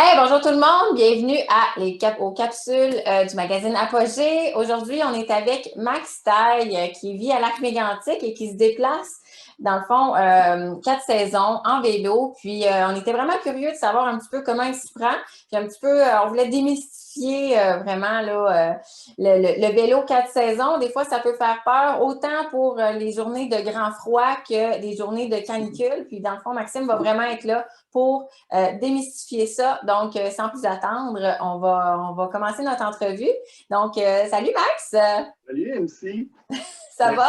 Hey, bonjour tout le monde, bienvenue aux capsules du magazine Apogée. Aujourd'hui, on est avec Max Taille qui vit à Lac-Mégantic et qui se déplace, dans le fond, 4 saisons en vélo. Puis, on était vraiment curieux de savoir un petit peu comment il s'y prend. Puis, un petit peu, on voulait démystifier vraiment là, le vélo 4 saisons. Des fois, ça peut faire peur, autant pour les journées de grand froid que les journées de canicule. Puis, dans le fond, Maxime va vraiment être là pour démystifier ça. Donc, sans plus attendre, on va commencer notre entrevue. Donc, salut Max! Salut MC! Ça va?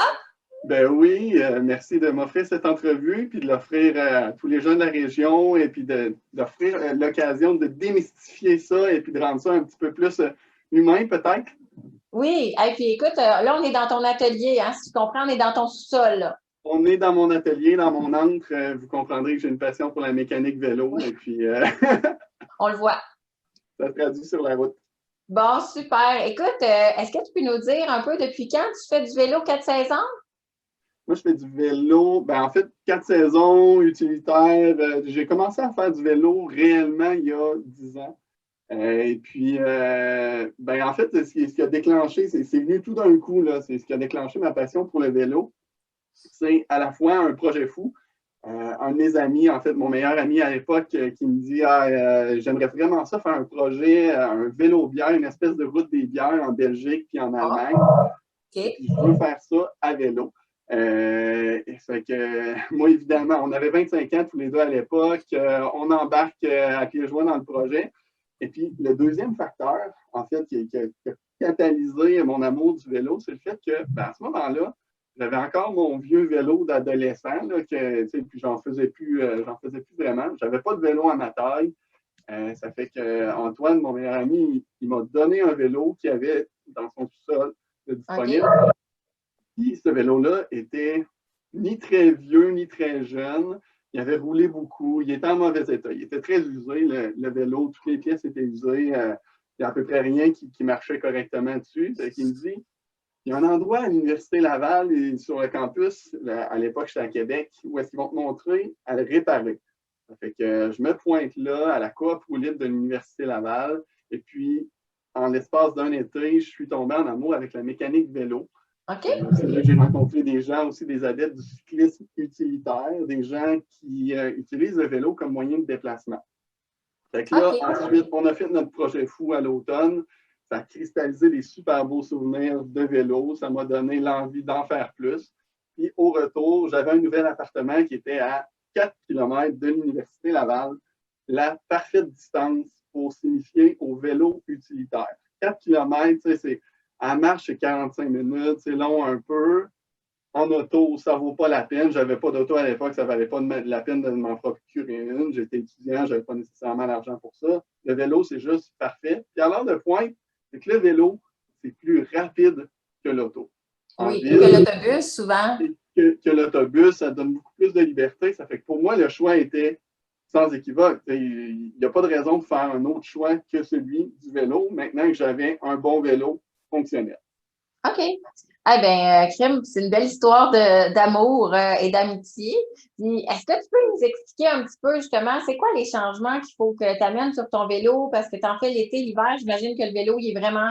Ben oui, merci de m'offrir cette entrevue, puis de l'offrir à tous les gens de la région, et puis d'offrir l'occasion de démystifier ça, et puis de rendre ça un petit peu plus humain, peut-être. Oui, et puis écoute, là, on est dans ton atelier, hein, si tu comprends, on est dans ton sous-sol, là. On est dans mon atelier, dans mon encre. Vous comprendrez que j'ai une passion pour la mécanique vélo, Oui. et puis On le voit. ça se traduit sur la route. Bon, super. Écoute, est-ce que tu peux nous dire un peu depuis quand tu fais du vélo 4 saisons? Moi, je fais du vélo, en fait, 4 saisons utilitaires. J'ai commencé à faire du vélo réellement il y a 10 ans. Et puis, en fait, ce qui a déclenché, c'est venu tout d'un coup, là, c'est ce qui a déclenché ma passion pour le vélo. C'est à la fois un projet fou. Un de mes amis, en fait, mon meilleur ami à l'époque, qui me dit j'aimerais vraiment ça faire un projet, un vélo bière, une espèce de route des bières en Belgique puis en Allemagne. OK. Et puis, je veux faire ça à vélo. Fait que, moi, évidemment, on avait 25 ans tous les deux à l'époque. On embarque à pieds joints dans le projet. Et puis, le deuxième facteur, en fait, qui a catalysé mon amour du vélo, c'est le fait que, à ce moment-là, j'avais encore mon vieux vélo d'adolescent, là, puis j'en faisais plus vraiment. J'avais pas de vélo à ma taille. Ça fait que Antoine, mon meilleur ami, il m'a donné un vélo qu'il avait dans son sous-sol disponible. OK. Puis ce vélo-là était ni très vieux, ni très jeune. Il avait roulé beaucoup. Il était en mauvais état. Il était très usé, le vélo. Toutes les pièces étaient usées. Il n'y a à peu près rien qui marchait correctement dessus. Fait qu'il me dit, il y a un endroit à l'Université Laval, et sur le campus, à l'époque, j'étais à Québec, où est-ce qu'ils vont te montrer à le réparer. Ça fait que je me pointe là, à la coop roue libre de l'Université Laval. Et puis, en l'espace d'un été, je suis tombé en amour avec la mécanique vélo. OK. C'est là que j'ai rencontré des gens aussi, des adeptes du cyclisme utilitaire, des gens qui utilisent le vélo comme moyen de déplacement. Fait que là, OK. ensuite, on a fait notre projet fou à l'automne. Ça a cristallisé des super beaux souvenirs de vélo. Ça m'a donné l'envie d'en faire plus. Puis au retour, j'avais un nouvel appartement qui était à 4 km de l'Université Laval. La parfaite distance pour s'initier au vélo utilitaire. 4 km, c'est à marche, c'est 45 minutes, c'est long un peu. En auto, ça ne vaut pas la peine. Je n'avais pas d'auto à l'époque, ça ne valait pas la peine de m'en procurer une. J'étais étudiant, je n'avais pas nécessairement l'argent pour ça. Le vélo, c'est juste parfait. Puis à l'heure de pointe, c'est que le vélo, c'est plus rapide que l'auto. En Oui, ville, que l'autobus, souvent. que l'autobus, ça donne beaucoup plus de liberté. Ça fait que pour moi, le choix était sans équivoque. Il n'y a pas de raison de faire un autre choix que celui du vélo, maintenant que j'avais un bon vélo fonctionnel. OK. Eh bien, Crème, c'est une belle histoire d'amour et d'amitié. Puis, est-ce que tu peux nous expliquer un petit peu, justement, c'est quoi les changements qu'il faut que tu amènes sur ton vélo? Parce que tu en fais l'été, l'hiver, j'imagine que le vélo, il est vraiment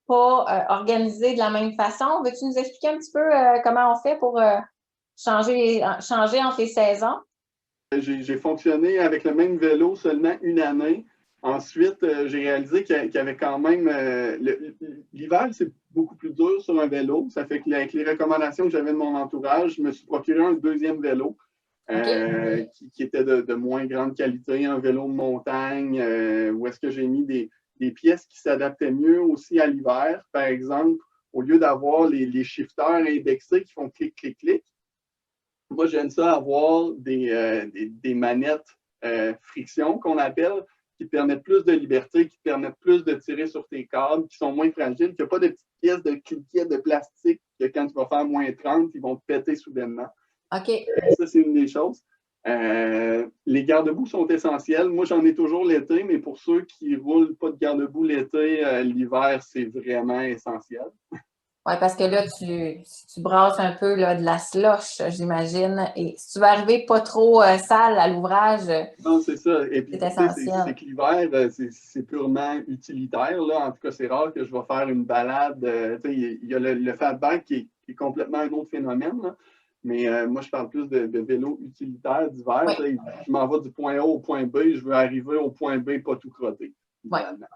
pas organisé de la même façon. Veux-tu nous expliquer un petit peu comment on fait pour changer entre les saisons? J'ai fonctionné avec le même vélo seulement une année. Ensuite, j'ai réalisé qu'il y avait quand même. L'hiver, c'est beaucoup plus dur sur un vélo. Ça fait qu'avec les recommandations que j'avais de mon entourage, je me suis procuré un deuxième vélo OK. qui était de moins grande qualité, un vélo de montagne, où est-ce que j'ai mis des pièces qui s'adaptaient mieux aussi à l'hiver. Par exemple, au lieu d'avoir les shifters indexés qui font clic, clic, clic, moi, j'aime ça avoir des manettes friction qu'on appelle, qui permettent plus de liberté, qui permettent plus de tirer sur tes câbles, qui sont moins fragiles, qu'il n'y a pas de petites pièces de cliquet de plastique que quand tu vas faire moins 30, ils vont te péter soudainement. OK. Ça, c'est une des choses. Les garde-boue sont essentiels. Moi, j'en ai toujours l'été, mais pour ceux qui ne roulent pas de garde-boue l'été, l'hiver, c'est vraiment essentiel. Oui, parce que là, tu brasses un peu là, de la slush, j'imagine. Et si tu veux arriver pas trop sale à l'ouvrage, Non, c'est ça. Et puis, c'est tu sais, c'est essentiel. que l'hiver, c'est purement utilitaire, là. En tout cas, c'est rare que je vais faire une balade. Tu sais, il y a le fatback qui est complètement un autre phénomène, là. Mais moi, je parle plus de vélo utilitaire d'hiver. Oui, Tu sais, je m'en vais du point A au point B, je veux arriver au point B pas tout crotté, oui. idéalement.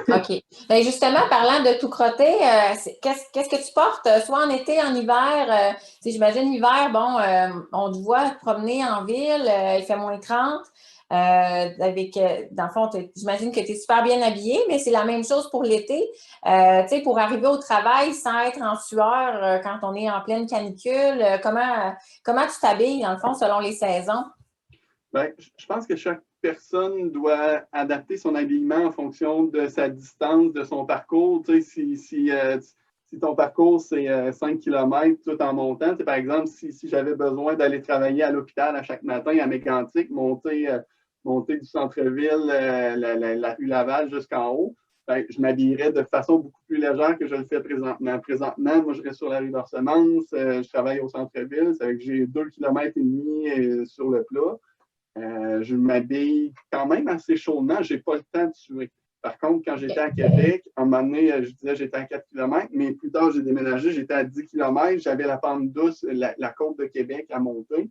OK. Bien, justement, parlant de tout crotter, qu'est-ce que tu portes, soit en été, en hiver? J'imagine l'hiver, bon, on te voit te promener en ville, il fait -30. Dans le fond, j'imagine que tu es super bien habillé, mais c'est la même chose pour l'été. Pour arriver au travail sans être en sueur quand on est en pleine canicule, comment tu t'habilles, dans le fond, selon les saisons? Ben, je pense que chaque personne doit adapter son habillement en fonction de sa distance, de son parcours. Tu sais, si ton parcours, c'est 5 km tout en montant, tu sais, par exemple, si j'avais besoin d'aller travailler à l'hôpital à chaque matin à Mégantic, monter du centre-ville, la rue Laval jusqu'en haut, ben, je m'habillerais de façon beaucoup plus légère que je le fais présentement. Présentement, moi, je reste sur la rue d'Orsemence, je travaille au centre-ville, c'est que j'ai 2,5 km sur le plat. Je m'habille quand même assez chaudement. Je n'ai pas le temps de suer. Par contre, quand j'étais à Québec, à un moment donné, je disais que j'étais à 4 km, mais plus tard, j'ai déménagé, j'étais à 10 km. J'avais la pente douce, la côte de Québec à monter.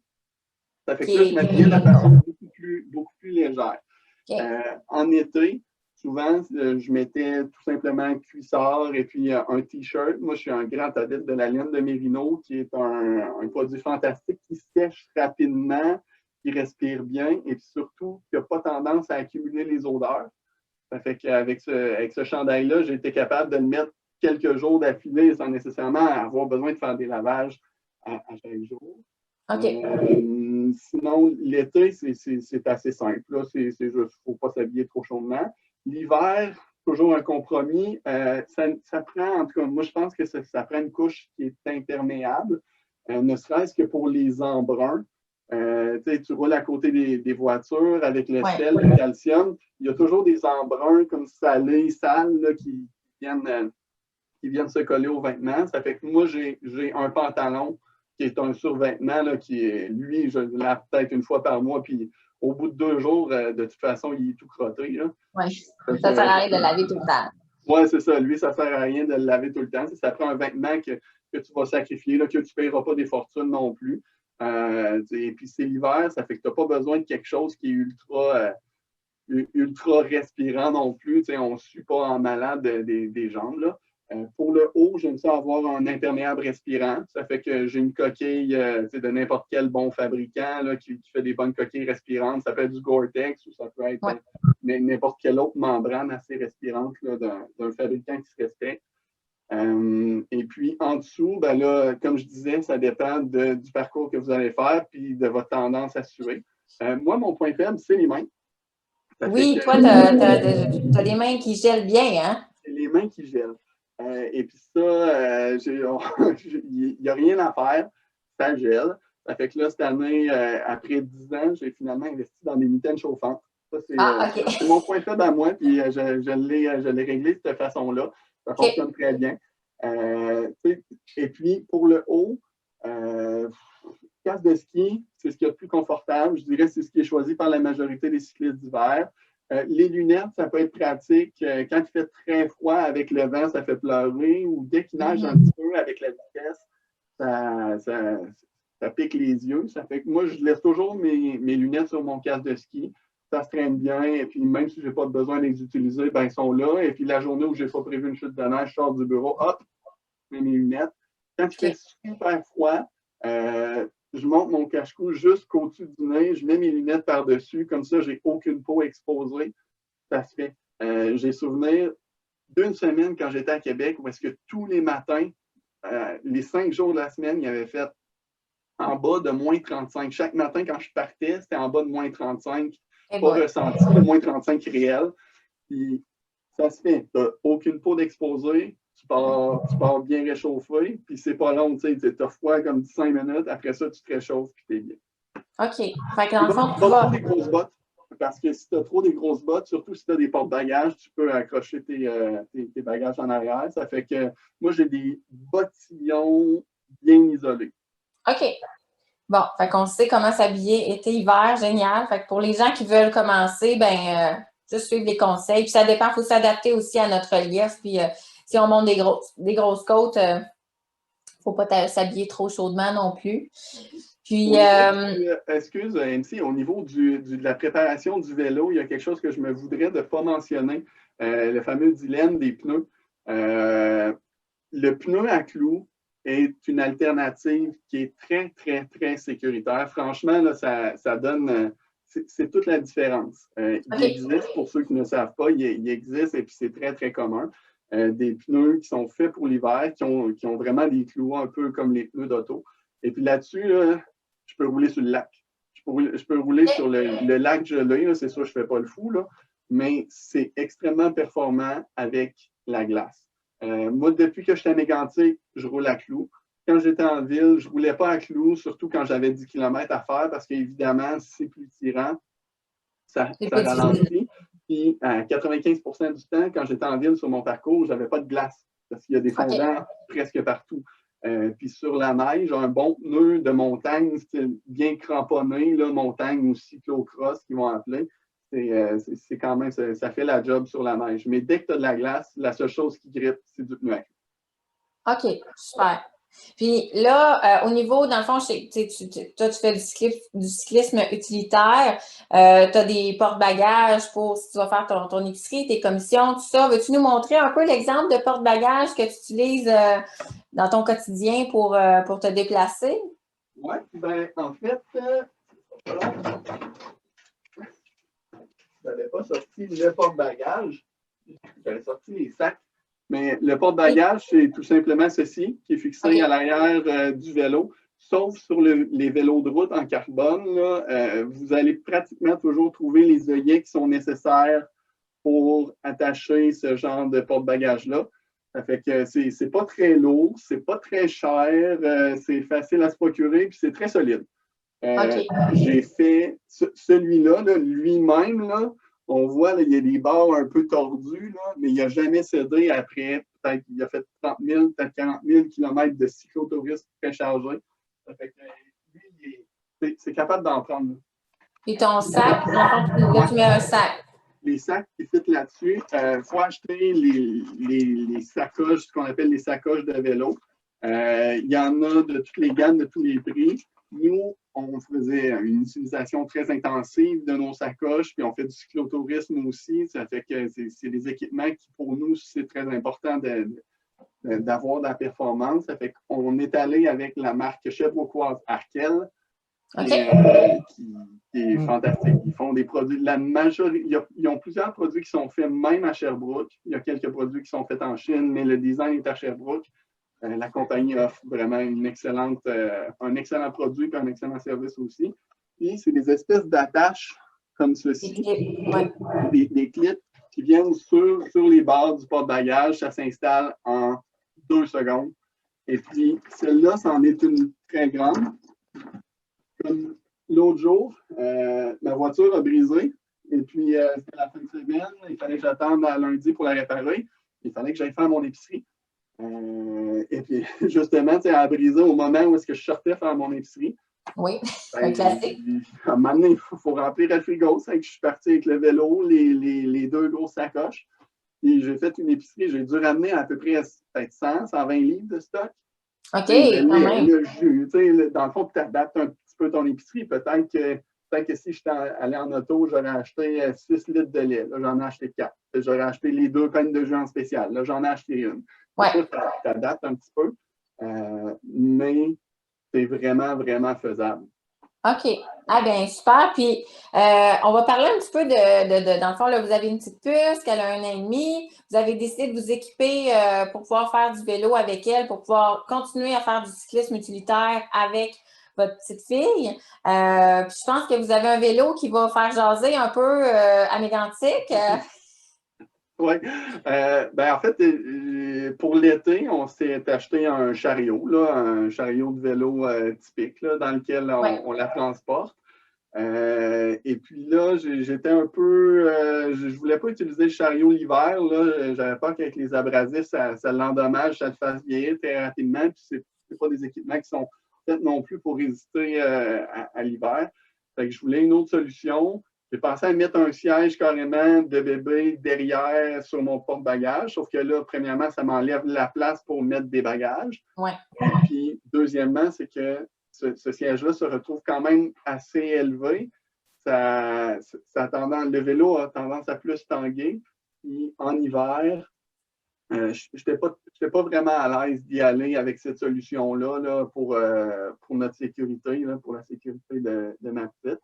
Ça fait que là, je m'habillais de façon beaucoup plus légère. OK. En été, souvent, je mettais tout simplement cuissard et puis un T-shirt. Moi, je suis un grand adepte de la laine de Mérino, qui est un produit fantastique qui sèche rapidement, qui respire bien et puis surtout qui n'a pas tendance à accumuler les odeurs. Ça fait qu'avec ce chandail-là, j'ai été capable de le mettre quelques jours d'affilée sans nécessairement avoir besoin de faire des lavages à chaque jour. OK. Sinon, l'été, c'est assez simple. C'est juste, il ne faut pas s'habiller trop chaudement. L'hiver, toujours un compromis. Ça prend, en tout cas, moi, je pense que ça prend une couche qui est imperméable, ne serait-ce que pour les embruns. Tu roules à côté des voitures avec le Ouais. sel, le calcium. Il y a toujours des embruns comme salés, sales, là, qui viennent se coller aux vêtements. Ça fait que moi, j'ai un pantalon qui est un survêtement, là, qui est, lui, je le lave peut-être une fois par mois, puis au bout de 2 jours, de toute façon, il est tout crotté. Oui, ça sert à rien de laver tout le temps. Oui, c'est ça. Lui, ça ne sert à rien de le laver tout le temps. Ça prend un vêtement que tu vas sacrifier, là, que tu ne payeras pas des fortunes non plus. Et puis, c'est l'hiver, ça fait que tu n'as pas besoin de quelque chose qui est ultra respirant non plus. On ne sue pas en malade des jambes. Là. Pour le haut, j'aime ça avoir un imperméable respirant. Ça fait que j'ai une coquille de n'importe quel bon fabricant là, qui fait des bonnes coquilles respirantes. Ça peut être du Gore-Tex ou ça peut être n'importe quelle autre membrane assez respirante d'un fabricant qui se respecte. Et puis, en dessous, ben là, comme je disais, ça dépend du parcours que vous allez faire puis de votre tendance à suer. Moi, mon point faible, c'est les mains. Oui, toi, tu as des mains qui gèlent bien, hein? C'est les mains qui gèlent. Et puis ça, il n'y a rien à faire. Ça gèle. Ça fait que là, cette année, après 10 ans, j'ai finalement investi dans des mitaines chauffantes. Ça, OK. c'est mon point faible à moi, puis je l'ai réglé de cette façon-là. Ça fonctionne très bien. Et puis, pour le haut, casque de ski, c'est ce qui est le plus confortable. Je dirais que c'est ce qui est choisi par la majorité des cyclistes d'hiver. Les lunettes, ça peut être pratique. Quand il fait très froid avec le vent, ça fait pleurer. Ou dès qu'il neige un petit peu avec la vitesse, ça pique les yeux. Ça fait que moi, je laisse toujours mes lunettes sur mon casque de ski. Ça se traîne bien. Et puis, même si je n'ai pas besoin de les utiliser, ben, ils sont là. Et puis, la journée où je n'ai pas prévu une chute de neige, je sors du bureau, hop, je mets mes lunettes. Quand il fait super froid, je monte mon cache-cou jusqu'au-dessus du nez, je mets mes lunettes par-dessus, comme ça, je n'ai aucune peau exposée. Ça se fait. J'ai souvenir d'une semaine quand j'étais à Québec où est-ce que tous les matins, les 5 jours de la semaine, il y avait fait en bas de -35. Chaque matin, quand je partais, c'était en bas de -35. Pas ressenti, de -35 réel. Puis ça se fait. Tu n'as aucune peau d'exposée. Tu pars bien réchauffé, puis c'est pas long, tu sais, t'as froid comme 5 minutes, après ça, tu te réchauffes, puis t'es bien. OK. Fait que dans le fond, tu Pas vas. trop des grosses bottes. Parce que si tu as trop des grosses bottes, surtout si tu as des porte-bagages, tu peux accrocher tes bagages en arrière. Ça fait que moi, j'ai des bottillons bien isolés. OK. Bon, fait qu'on sait comment s'habiller été-hiver, génial. Fait que pour les gens qui veulent commencer, juste suivre les conseils. Puis ça dépend, il faut s'adapter aussi à notre relief. Puis si on monte des grosses côtes, il ne faut pas s'habiller trop chaudement non plus. Puis, excuse, MC, au niveau de la préparation du vélo, il y a quelque chose que je me voudrais de pas mentionner, le fameux dilemme des pneus. Le pneu à clous est une alternative qui est très, très, très sécuritaire. Franchement, là, ça donne, c'est toute la différence. Il existe, pour ceux qui ne savent pas, il existe et puis c'est très, très commun. Des pneus qui sont faits pour l'hiver, qui ont vraiment des clous, un peu comme les pneus d'auto. Et puis là-dessus, là, je peux rouler sur le lac. Je peux rouler sur le lac gelé, c'est sûr, je ne fais pas le fou, là, mais c'est extrêmement performant avec la glace. Moi, depuis que je suis à Mégantic, je roule à clous. Quand j'étais en ville, je ne roulais pas à clous, surtout quand j'avais 10 km à faire, parce qu'évidemment, c'est plus tirant, ça ralentit. Puis, à 95 du temps, quand j'étais en ville sur mon parcours, je n'avais pas de glace, parce qu'il y a des fondants presque partout. Puis sur la neige, un bon pneu de montagne, bien cramponné, là, montagne ou cyclocross qu'ils vont appeler, c'est quand même, ça fait la job sur la neige. Mais dès que tu as de la glace, la seule chose qui grippe, c'est du pneu à clous. OK, super. Puis là, au niveau, dans le fond, toi, tu fais du cyclisme utilitaire. Tu as des porte-bagages pour si tu vas faire ton épicerie, tes commissions, tout ça. Veux-tu nous montrer un peu l'exemple de porte-bagages que tu utilises dans ton quotidien pour te déplacer? Oui, ben en fait, je n'avais pas sorti le porte-bagages. J'avais sorti les sacs. Mais le porte-bagages, c'est tout simplement ceci, qui est fixé à l'arrière du vélo. Sauf sur les vélos de route en carbone, là, vous allez pratiquement toujours trouver les œillets qui sont nécessaires pour attacher ce genre de porte-bagages-là. Ça fait que c'est pas très lourd, c'est pas très cher, c'est facile à se procurer, puis c'est très solide. J'ai fait celui-là, lui-même, là, on voit, là, il y a des barres un peu tordues, là, mais il n'a jamais cédé après. Peut-être qu'il a fait 30 000, peut-être 40 000 km de cyclotourisme très chargé. Ça fait que lui, c'est capable d'en prendre. Et ton sac, là, tu mets un sac. Les sacs qui fit là-dessus, il faut acheter les sacoches, ce qu'on appelle les sacoches de vélo. Il y en a de toutes les gammes, de tous les prix. Nous, on faisait une utilisation très intensive de nos sacoches, puis on fait du cyclotourisme aussi. Ça fait que c'est des équipements qui, pour nous, c'est très important d'avoir de la performance. Ça fait qu'on est allé avec la marque chevroquoise Arkel, qui est fantastique. Ils font des produits, la majorité, ils ont plusieurs produits qui sont faits même à Sherbrooke. Il y a quelques produits qui sont faits en Chine, mais le design est à Sherbrooke. La compagnie offre vraiment un excellent produit et un excellent service aussi. Puis, c'est des espèces d'attaches comme ceci, des clips qui viennent sur les barres du porte-bagages. Ça s'installe en 2 secondes. Et puis, celle-là, c'en est une très grande. Comme l'autre jour, ma voiture a brisé. Et puis, c'était la fin de semaine. Il fallait que j'attende à lundi pour la réparer. Il fallait que j'aille faire mon épicerie. Et puis, justement, elle a brisé au moment où est-ce que je sortais faire mon épicerie. Oui, un classique. À un moment donné, il faut remplir le frigo. Je suis parti avec le vélo, les 2 grosses sacoches. Et j'ai fait une épicerie. J'ai dû ramener à peu près peut-être 120 livres de stock. OK, quand même. Le jus, dans le fond, tu adaptes un petit peu ton épicerie. Peut-être que si j'étais allé en auto, j'aurais acheté 6 litres de lait. Là, j'en ai acheté 4. J'aurais acheté les 2 cannes de jus en spécial. Là, j'en ai acheté une. Ouais. Tu adaptes un petit peu, mais c'est vraiment, vraiment faisable. OK. Ah bien, super. Puis, on va parler un petit peu dans le fond, là, vous avez une petite puce qu'elle a 1 an et demi. Vous avez décidé de vous équiper pour pouvoir faire du vélo avec elle, pour pouvoir continuer à faire du cyclisme utilitaire avec votre petite fille. Puis, je pense que vous avez un vélo qui va faire jaser un peu à Mégantic. Oui. En fait, pour l'été, on s'est acheté un chariot de vélo typique, là, dans lequel on la transporte. Et puis là, j'étais un peu... je ne voulais pas utiliser le chariot l'hiver. J'avais peur qu'avec les abrasifs, ça l'endommage, ça le fasse vieillir très rapidement. Puis c'est pas des équipements qui sont faits non plus pour résister à l'hiver. Fait que je voulais une autre solution. J'ai pensé à mettre un siège carrément de bébé derrière sur mon porte-bagages. Sauf que là, premièrement, ça m'enlève la place pour mettre des bagages. Ouais. Puis, deuxièmement, c'est que ce siège-là se retrouve quand même assez élevé. Le vélo a tendance à plus tanguer. Puis, en hiver, je n'étais pas vraiment à l'aise d'y aller avec cette solution-là là, pour notre sécurité, là, pour la sécurité de ma petite.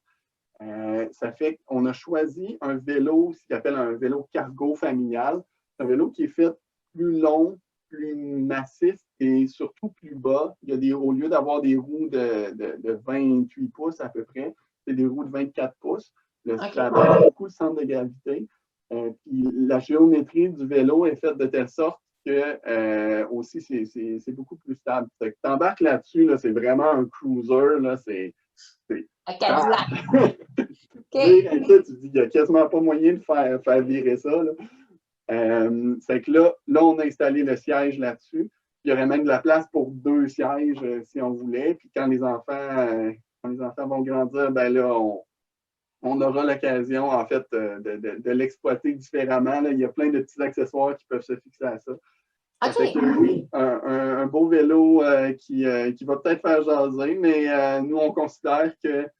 Ça fait qu'on a choisi un vélo, ce qu'on appelle un vélo cargo familial. C'est un vélo qui est fait plus long, plus massif et surtout plus bas. Au lieu d'avoir des roues de 28 pouces à peu près, c'est des roues de 24 pouces. Ça abaisse beaucoup le centre de gravité. Puis la géométrie du vélo est faite de telle sorte que aussi c'est beaucoup plus stable. Tu embarques là-dessus, là, c'est vraiment un cruiser. Là, Un Cadillac. Okay. Tu dis, il n'y a quasiment pas moyen de faire virer ça. C'est que là, on a installé le siège là-dessus. Il y aurait même de la place pour 2 sièges si on voulait. Puis quand les enfants vont grandir, ben là, on aura l'occasion, en fait, de l'exploiter différemment. Là. Il y a plein de petits accessoires qui peuvent se fixer à ça. Okay. Oui, un beau vélo qui va peut-être faire jaser, mais nous, on considère qu'il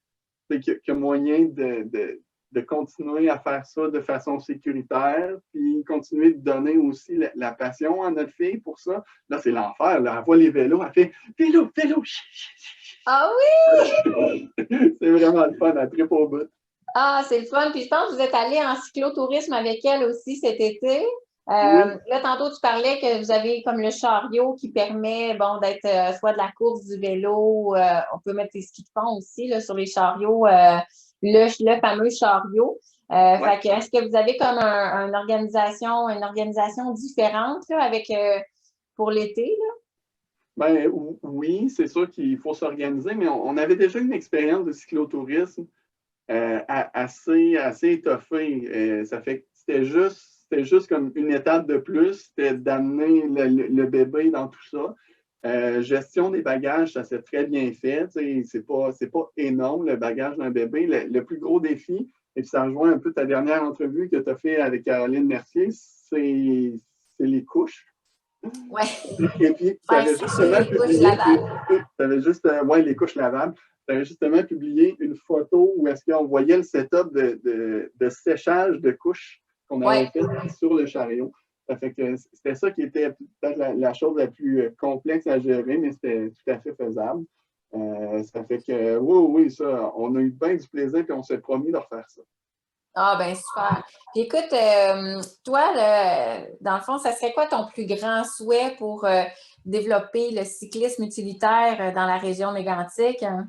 y a moyen de continuer à faire ça de façon sécuritaire, puis continuer de donner aussi la passion à notre fille pour ça. Là, c'est l'enfer. Là. Elle voit les vélos, elle fait « Vélo, vélo! » Ah oui! C'est vraiment le fun, elle tripe au bout. Ah, c'est le fun. Puis je pense que vous êtes allé en cyclotourisme avec elle aussi cet été. Oui. Là, tantôt, tu parlais que vous avez comme le chariot qui permet, bon, d'être soit de la course, du vélo, on peut mettre des skis de fond aussi là, sur les chariots, le fameux chariot. Ouais. Fait que, est-ce que vous avez comme une organisation différente là, avec pour l'été? Là? Ben, oui, c'est sûr qu'il faut s'organiser, mais on avait déjà une expérience de cyclotourisme assez étoffée. Ça fait que c'était juste comme une étape de plus, c'était d'amener le bébé dans tout ça. Gestion des bagages, ça s'est très bien fait. C'est pas énorme le bagage d'un bébé. Le plus gros défi, et puis ça rejoint un peu ta dernière entrevue que tu as fait avec Caroline Mercier, c'est les couches. Ouais. Et puis, tu avais justement publié les couches lavables. Tu avais justement publié une photo où est-ce qu'on voyait le setup de séchage de couches qu'on avait fait sur le chariot. Ça fait que c'était ça qui était peut-être la chose la plus complexe à gérer, mais c'était tout à fait faisable. Ça fait que oui, ça, on a eu bien du plaisir et on s'est promis de refaire ça. Ah, ben super. Puis écoute, toi, dans le fond, ça serait quoi ton plus grand souhait pour développer le cyclisme utilitaire dans la région mégantique? Hein?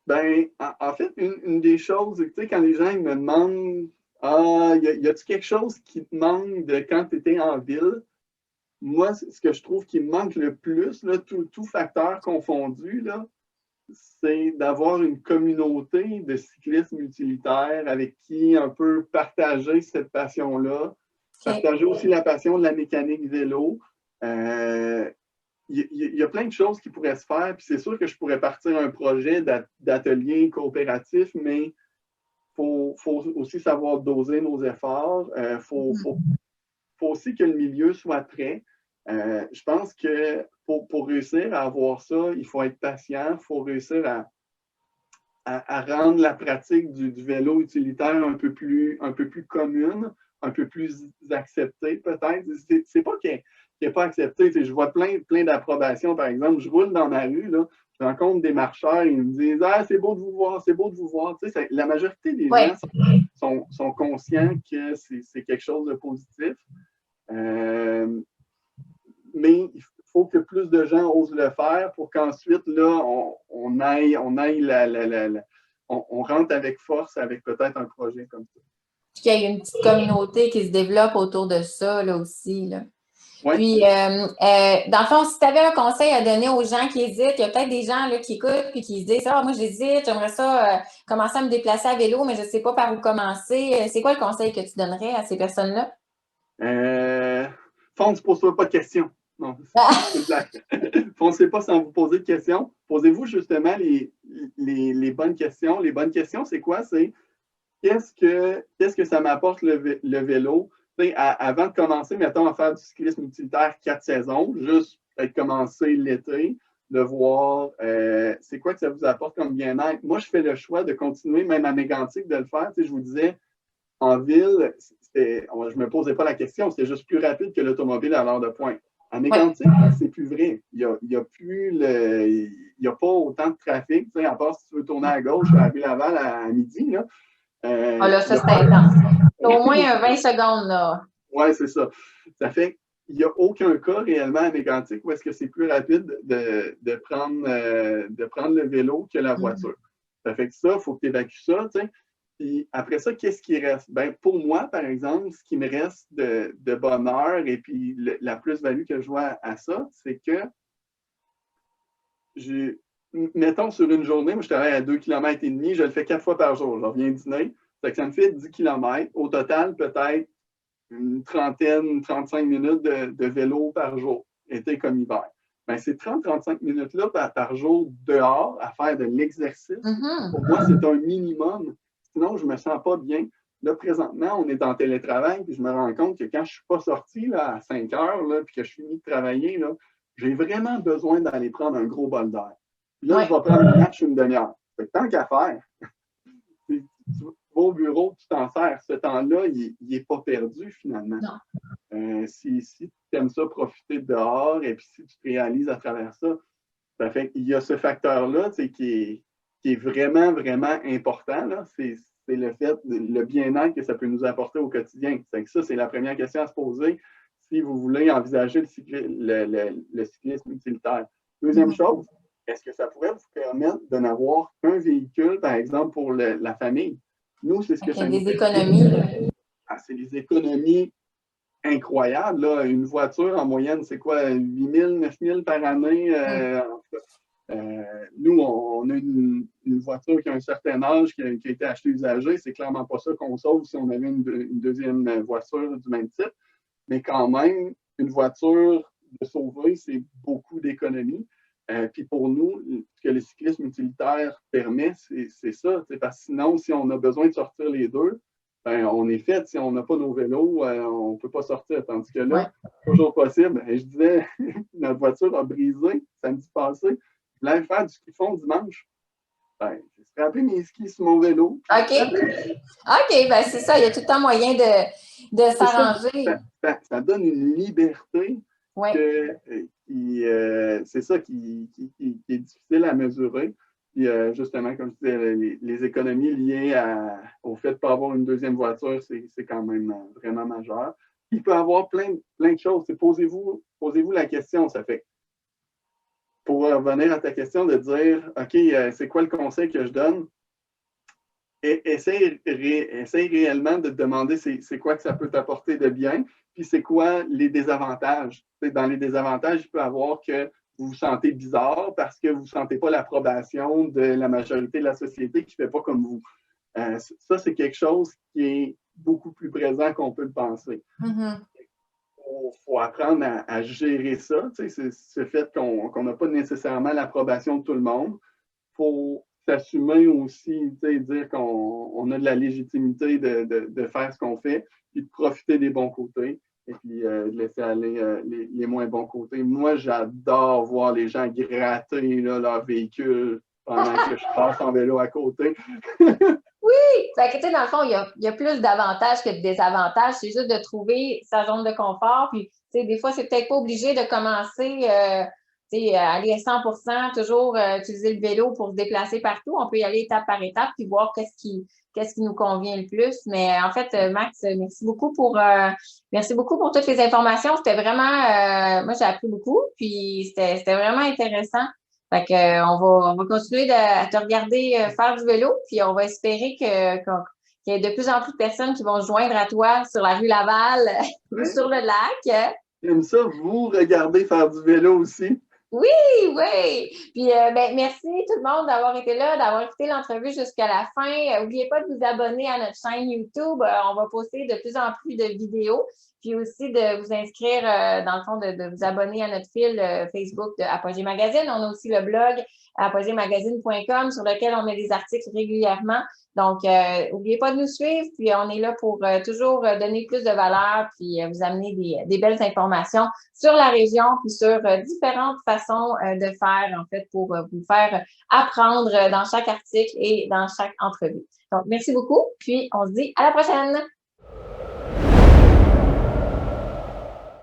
Ben, en fait, une des choses, tu sais, quand les gens ils me demandent y a-t-il quelque chose qui te manque de quand tu étais en ville? Moi, ce que je trouve qui me manque le plus, là, tout facteur confondu, là, c'est d'avoir une communauté de cyclisme utilitaire avec qui un peu partager cette passion-là, partager aussi la passion de la mécanique vélo. Il y a plein de choses qui pourraient se faire, puis c'est sûr que je pourrais partir un projet d'atelier coopératif, mais il faut aussi savoir doser nos efforts. Faut aussi que le milieu soit prêt. Je pense que pour réussir à avoir ça, il faut être patient, il faut réussir à rendre la pratique du vélo utilitaire un peu plus commune, un peu plus acceptée peut-être. C'est pas qu'il n'est pas accepté. Je vois plein d'approbations. Par exemple, je roule dans ma rue, là, je rencontre des marcheurs, ils me disent « Ah, c'est beau de vous voir, c'est beau de vous voir. » La majorité des gens sont conscients que c'est quelque chose de positif. Mais il faut que plus de gens osent le faire pour qu'ensuite, là, on rentre avec force avec peut-être un projet comme ça. Puis qu'il y ait une petite communauté qui se développe autour de ça, là aussi. Là. Ouais. Puis, dans le fond, si tu avais un conseil à donner aux gens qui hésitent, il y a peut-être des gens là, qui écoutent et qui se disent, moi j'hésite, j'aimerais ça commencer à me déplacer à vélo, mais je ne sais pas par où commencer. C'est quoi le conseil que tu donnerais à ces personnes-là? Fonce, pose-toi pas de questions. Non, c'est une blague. Foncez pas sans vous poser de questions. Posez-vous justement les bonnes questions. Les bonnes questions, c'est quoi? C'est qu'est-ce que ça m'apporte le vélo? Avant de commencer, mettons, à faire du cyclisme utilitaire 4 saisons, juste peut-être commencer l'été, de voir c'est quoi que ça vous apporte comme bien-être. Moi, je fais le choix de continuer, même à Mégantic, de le faire. Je vous disais, en ville, je ne me posais pas la question, c'était juste plus rapide que l'automobile à l'heure de pointe. À Mégantic, c'est plus vrai. Il y a pas autant de trafic, à part si tu veux tourner à gauche à rue Laval à midi. Là, là ça, c'est intense. Au moins 20 secondes, là. Oui, c'est ça. Ça fait qu'il n'y a aucun cas réellement à Mégantic où est-ce que c'est plus rapide de prendre le vélo que la voiture. Ça fait que ça, il faut que tu évacues ça, tu sais. Puis après ça, qu'est-ce qui reste? Ben, pour moi, par exemple, ce qui me reste de bonheur et puis la plus-value que je vois à ça, c'est que mettons sur une journée, moi je travaille à 2,5 km, je le fais 4 fois par jour. Je reviens dîner, ça me fait 10 km. Au total, peut-être une trentaine, 35 minutes de vélo par jour, été comme hiver. Ben, ces 30-35 minutes-là par jour dehors à faire de l'exercice, pour moi, c'est un minimum. Sinon, je ne me sens pas bien. Là, présentement, on est en télétravail, puis je me rends compte que quand je ne suis pas sorti là, à 5 heures, là, puis que je finis de travailler, là, j'ai vraiment besoin d'aller prendre un gros bol d'air. Puis là, je vais prendre une marche une demi-heure. Tant qu'à faire, tu vas au bureau, tu t'en sers. Ce temps-là, il n'est pas perdu finalement. Si tu aimes ça, profiter dehors, et puis si tu te réalises à travers ça, ça fait qu'il y a ce facteur-là qui est vraiment, vraiment important. C'est le fait, le bien-être que ça peut nous apporter au quotidien. Ça, c'est la première question à se poser si vous voulez envisager le cyclisme utilitaire. Deuxième chose, est-ce que ça pourrait vous permettre de n'avoir qu'un véhicule, par exemple, pour la famille? Nous, c'est ce que ça nous fait. Des économies. C'est des économies incroyables. Là. Une voiture, en moyenne, c'est quoi? 8 000, 9 000 par année? Nous, on a une voiture qui a un certain âge, qui a été achetée usagée. C'est clairement pas ça qu'on sauve si on avait une deuxième voiture du même type. Mais quand même, une voiture de sauver, c'est beaucoup d'économies. Puis pour nous, ce que le cyclisme utilitaire permet, c'est ça. Parce que sinon, si on a besoin de sortir les deux, ben, on est fait. Si on n'a pas nos vélos, on ne peut pas sortir. Tandis que là, toujours possible. Et je disais, notre voiture a brisé samedi passé. Je voulais faire du ski fond dimanche. Ben, j'ai scrappé mes skis sur mon vélo. OK. Ben c'est ça. Il y a tout le temps moyen de s'arranger. Ça donne une liberté c'est ça qui est difficile à mesurer. Puis justement, comme je disais, les économies liées au fait de ne pas avoir une deuxième voiture, c'est quand même vraiment majeur. Il peut y avoir plein de choses. Posez-vous la question. Ça fait, pour revenir à ta question, de dire, OK, c'est quoi le conseil que je donne? Essaye réellement de te demander c'est quoi que ça peut t'apporter de bien, puis c'est quoi les désavantages. Dans les désavantages, il peut y avoir que vous vous sentez bizarre parce que vous ne sentez pas l'approbation de la majorité de la société qui ne fait pas comme vous. Ça, c'est quelque chose qui est beaucoup plus présent qu'on peut le penser. Faut apprendre à gérer ça, ce fait qu'on n'a pas nécessairement l'approbation de tout le monde. Il faut s'assumer aussi, dire qu'on a de la légitimité de faire ce qu'on fait, puis de profiter des bons côtés, et puis de laisser aller les moins bons côtés. Moi, j'adore voir les gens gratter là, leur véhicule pendant que je passe en vélo à côté. Oui! Fait que, dans le fond, il y a plus d'avantages que de désavantages. C'est juste de trouver sa zone de confort. Puis, des fois, c'est peut-être pas obligé de commencer aller à 100%, toujours utiliser le vélo pour se déplacer partout. On peut y aller étape par étape puis voir qu'est-ce qui nous convient le plus. Mais en fait, Max, merci beaucoup pour toutes les informations. C'était vraiment, moi, j'ai appris beaucoup. Puis, c'était vraiment intéressant. Fait que, on va continuer à te regarder faire du vélo, puis on va espérer qu'il y ait de plus en plus de personnes qui vont se joindre à toi sur la rue Laval ou sur le lac. J'aime ça, vous regardez faire du vélo aussi. Oui, oui. Puis, ben, merci tout le monde d'avoir été là, d'avoir écouté l'entrevue jusqu'à la fin. N'oubliez pas de vous abonner à notre chaîne YouTube. On va poster de plus en plus de vidéos. Puis aussi de vous inscrire, dans le fond, de vous abonner à notre fil Facebook de Apogée Magazine. On a aussi le blog apogéemagazine.com sur lequel on met des articles régulièrement. Donc, n'oubliez pas de nous suivre. Puis, on est là pour toujours donner plus de valeur puis vous amener des belles informations sur la région puis sur différentes façons de faire, en fait, pour vous faire apprendre dans chaque article et dans chaque entrevue. Donc, merci beaucoup. Puis, on se dit à la prochaine!